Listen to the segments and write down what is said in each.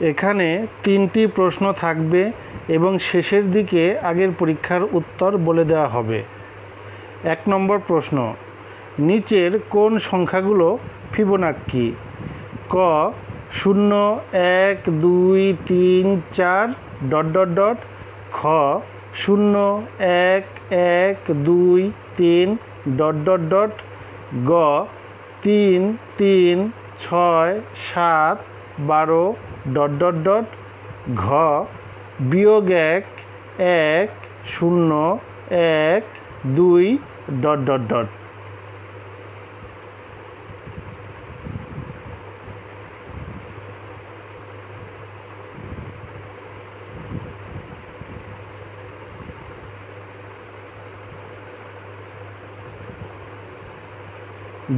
এখানে 3টি প্রশ্ন থাকবে এবং শেষের দিকে আগের পরীক্ষার উত্তর বলে দেওয়া হবে। 1 নম্বর প্রশ্ন, নিচের কোন সংখ্যাগুলো ফিবোনাক্কি? ক 0 1 2 3 4 ... খ 0 1 1 2 3 ... গ 3 3 6 7 12 ... ঘ বিয়োগ 1 1 0 1 2 ...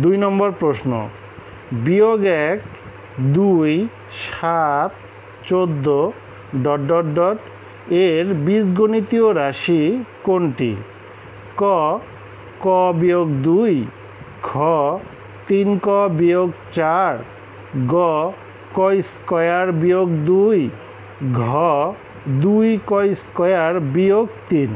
2 নম্বর প্রশ্ন, বিয়োগ 1 2 7 14 ... এর বীজগণিতীয় রাশি কোনটি? ক ক বিয়োগ 2, খ 3 ক বিয়োগ 4, গ ক স্কয়ার বিয়োগ 2, ঘ 2 ক স্কয়ার বিয়োগ 3।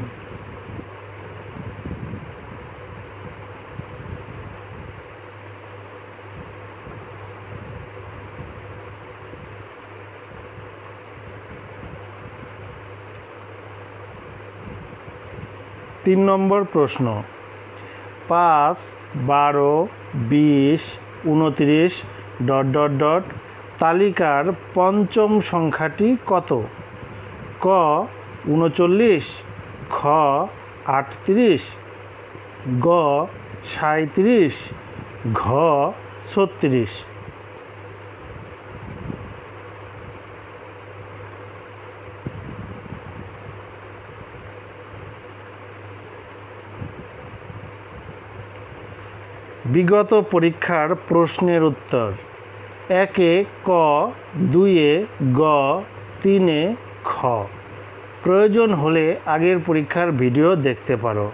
3 নম্বর প্রশ্ন, 5 12 20 29 ... তালিকার পঞ্চম সংখ্যাটি কত? ক 39, খ 38, গ 37, ঘ 36। বিগত পরীক্ষার প্রশ্নের উত্তর: 1-এ ক, 2-এ গ, 3-এ খ। প্রয়োজন হলে আগের পরীক্ষার ভিডিও দেখতে পারো।